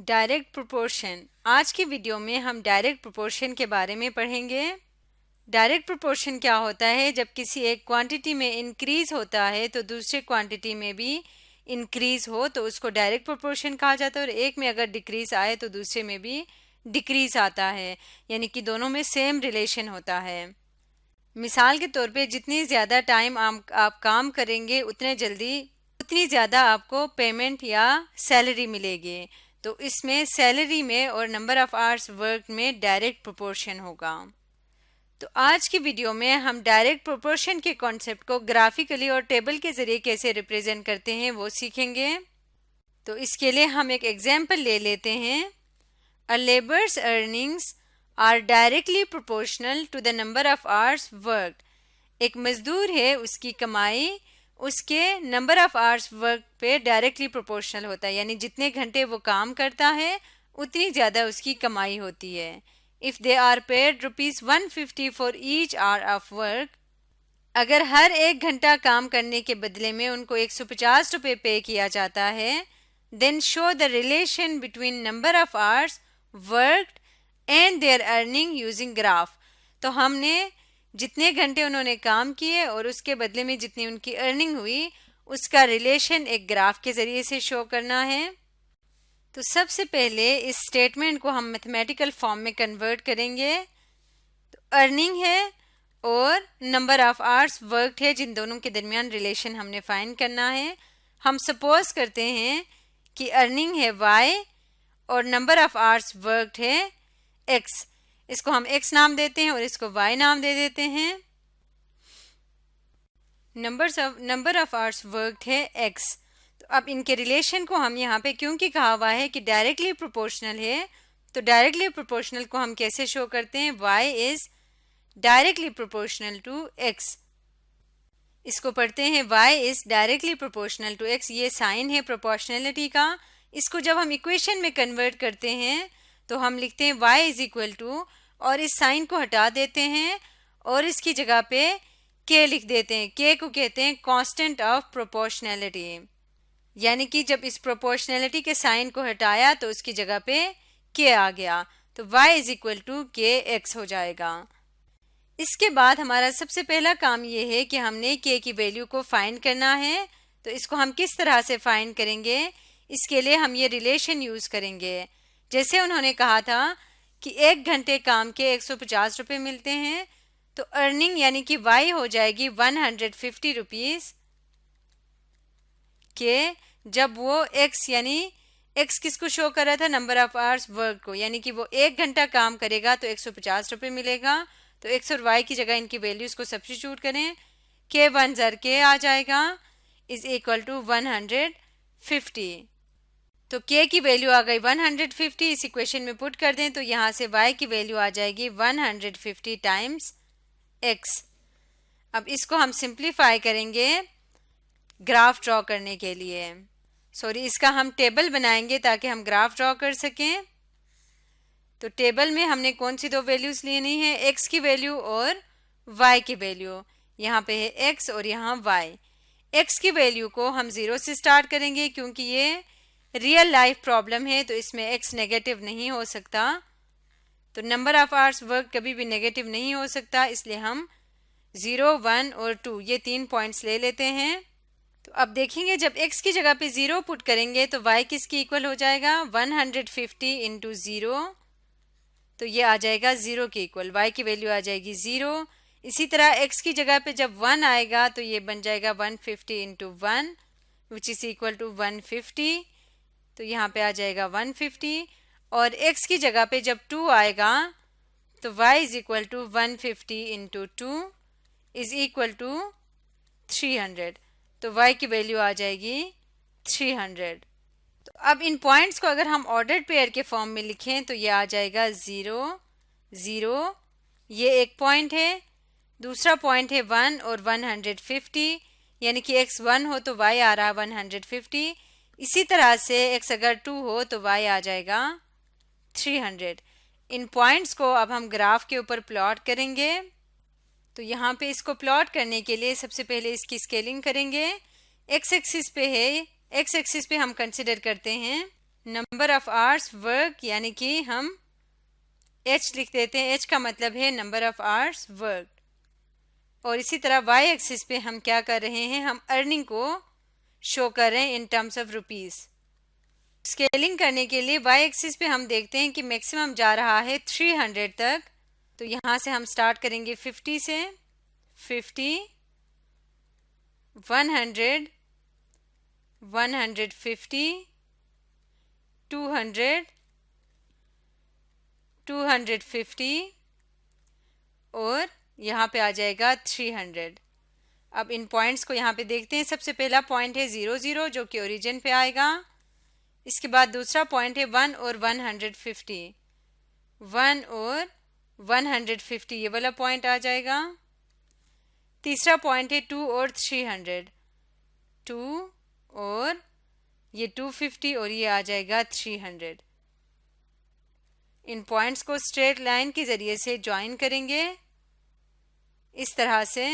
Direct proportion. आज की video में हम डायरेक्ट प्रोपोर्शन के बारे में पढ़ेंगे। डायरेक्ट प्रोपोर्शन क्या होता है? जब किसी एक क्वांटिटी में इंक्रीज होता है तो दूसरे क्वांटिटी में भी इंक्रीज हो तो उसको डायरेक्ट प्रोपोर्शन कहा जाता है, और एक में अगर डिक्रीज आए तो दूसरे में भी डिक्रीज आता है, यानी कि दोनों में सेम रिलेशन होता है। मिसाल के तौर पे जितनी ज़्यादा टाइम आप काम करेंगे उतनी ज़्यादा आपको पेमेंट या सैलरी मिलेगी। तो इसमें सैलरी में और नंबर ऑफ आवर्स वर्क में डायरेक्ट प्रोपोर्शन होगा। तो आज की वीडियो में हम डायरेक्ट प्रोपोर्शन के कॉन्सेप्ट को ग्राफिकली और टेबल के ज़रिए कैसे रिप्रेजेंट करते हैं वो सीखेंगे। तो इसके लिए हम एक एग्जाम्पल ले लेते हैं। A labour's earnings are directly proportional to the number of hours worked. एक मजदूर है, उसकी कमाई उसके नंबर ऑफ आवर्स वर्क पे डायरेक्टली प्रोपोर्शनल होता है, यानी जितने घंटे वो काम करता है उतनी ज़्यादा उसकी कमाई होती है। If they are paid ₹150 for each hour of work, अगर हर एक घंटा काम करने के बदले में उनको 150 रुपये पे किया जाता है, then show the relation between number of hours worked and their earning using graph. तो हमने जितने घंटे उन्होंने काम किए और उसके बदले में जितनी उनकी अर्निंग हुई उसका रिलेशन एक ग्राफ के ज़रिए से शो करना है। तो सबसे पहले इस स्टेटमेंट को हम मैथमेटिकल फॉर्म में कन्वर्ट करेंगे। तो अर्निंग है और नंबर ऑफ आवर्स वर्कड है, जिन दोनों के दरमियान रिलेशन हमने फाइंड करना है। हम सपोज करते हैं कि अर्निंग है y और नंबर ऑफ आवर्स वर्कड है x। इसको हम x नाम देते हैं और इसको y नाम दे देते हैं। नंबर ऑफ आवर्स वर्कड है x। तो अब इनके रिलेशन को हम यहाँ पे क्योंकि कहा हुआ है कि डायरेक्टली प्रोपोर्शनल है, तो डायरेक्टली प्रोपोर्शनल को हम कैसे शो करते हैं? y is directly proportional to x। इसको पढ़ते हैं y is directly proportional to x। ये साइन है प्रोपोर्शनलिटी का। इसको जब हम इक्वेशन में कन्वर्ट करते हैं तो हम लिखते हैं y इज इक्वल टू, और इस साइन को हटा देते हैं और इसकी जगह पे k लिख देते हैं। k को कहते हैं कांस्टेंट ऑफ प्रोपोर्शनैलिटी, यानी कि जब इस प्रोपोर्शनैलिटी के साइन को हटाया तो उसकी जगह पे k आ गया, तो y is equal to kx हो जाएगा। इसके बाद हमारा सबसे पहला काम ये है कि हमने k की वैल्यू को फाइंड करना है। तो इसको हम किस तरह से फाइंड करेंगे? इसके लिए हम ये रिलेशन यूज़ करेंगे। जैसे उन्होंने कहा था कि एक घंटे काम के 150 रुपये मिलते हैं, तो अर्निंग यानी कि y हो जाएगी 150 रुपीज़ के, जब वो x यानी x किसको शो कर रहा था? नंबर ऑफ आवर्स वर्क को, यानी कि वो एक घंटा काम करेगा तो 150 रुपये मिलेगा। तो x और y की जगह इनकी वैल्यूज़ को सब्स्टिट्यूट करें, k 1 ज़र k आ जाएगा इज इक्वल टू 150। तो k की वैल्यू आ गई 150, इस इक्वेशन में पुट कर दें तो यहाँ से y की वैल्यू आ जाएगी 150 टाइम्स x। अब इसको हम सिंप्लीफाई करेंगे ग्राफ ड्रॉ करने के लिए। इसका हम टेबल बनाएंगे ताकि हम ग्राफ ड्रॉ कर सकें। तो टेबल में हमने कौन सी दो वैल्यूज़ लेनी है? x की वैल्यू और y की वैल्यू। यहाँ पे है x और यहाँ y। x की वैल्यू को हम 0 से स्टार्ट करेंगे क्योंकि ये रियल लाइफ प्रॉब्लम है, तो इसमें x नेगेटिव नहीं हो सकता। तो नंबर ऑफ आवर्स वर्क कभी भी नेगेटिव नहीं हो सकता, इसलिए हम 0, 1 और 2 ये 3 पॉइंट्स ले लेते हैं। तो अब देखेंगे जब x की जगह पे 0 पुट करेंगे तो y किसकी इक्वल हो जाएगा? 150 इंटू 0, तो ये आ जाएगा 0 के इक्वल। y की वैल्यू आ जाएगी 0। इसी तरह x की जगह पे जब 1 आएगा तो ये बन जाएगा 150 into 1 which is equal to 150, तो यहाँ पे आ जाएगा 150। और x की जगह पे जब 2 आएगा तो y is equal to 150 into 2 is equal to 300, तो y की वैल्यू आ जाएगी 300। तो अब इन पॉइंट्स को अगर हम ऑर्डर्ड पेयर के फॉर्म में लिखें तो ये आ जाएगा 0, 0, ये एक पॉइंट है। दूसरा पॉइंट है 1 और 150, यानी कि x 1 हो तो y आ रहा 150। इसी तरह से x अगर 2 हो तो y आ जाएगा 300। इन पॉइंट्स को अब हम ग्राफ के ऊपर प्लॉट करेंगे। तो यहाँ पे इसको प्लॉट करने के लिए सबसे पहले इसकी स्केलिंग करेंगे। x एक्सिस पे है, x एक्सिस पे हम कंसिडर करते हैं नंबर ऑफ आवर्स वर्क यानी कि हम h लिख देते हैं। h का मतलब है नंबर ऑफ आवर्स वर्क। और इसी तरह वाई एक्सिस पे हम क्या कर रहे हैं, हम अर्निंग को शो कर रहे हैं in terms of rupees. Scaling करने के लिए वाई एक्सिस पे हम देखते हैं कि मैक्सिमम जा रहा है 300 तक। तो यहाँ से हम स्टार्ट करेंगे 50 से, 50, 100, 150, 200, 250 और यहाँ पे आ जाएगा 300। अब इन पॉइंट्स को यहाँ पे देखते हैं। सबसे पहला पॉइंट है 00 जो कि ओरिजिन पे आएगा। इसके बाद दूसरा पॉइंट है 1 और 150, 1 और 150 ये वाला पॉइंट आ जाएगा। तीसरा पॉइंट है 2 और 300, 2 और ये 250 और ये आ जाएगा 300। इन पॉइंट्स को स्ट्रेट लाइन के ज़रिए से ज्वाइन करेंगे इस तरह से।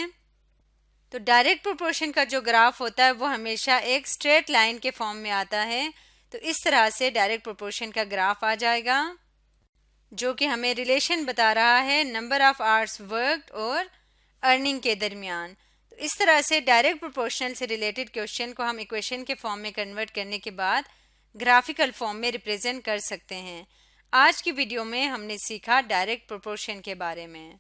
तो डायरेक्ट प्रोपोर्शन का जो ग्राफ होता है वो हमेशा एक स्ट्रेट लाइन के फॉर्म में आता है। तो इस तरह से डायरेक्ट प्रोपोर्शन का ग्राफ आ जाएगा जो कि हमें रिलेशन बता रहा है नंबर ऑफ आवर्स वर्कड और अर्निंग के दरमियान। तो इस तरह से डायरेक्ट प्रोपोर्शनल से रिलेटेड क्वेश्चन को हम इक्वेशन के फॉर्म में कन्वर्ट करने के बाद ग्राफिकल फॉर्म में रिप्रेजेंट कर सकते हैं। आज की वीडियो में हमने सीखा डायरेक्ट प्रोपोर्शन के बारे में।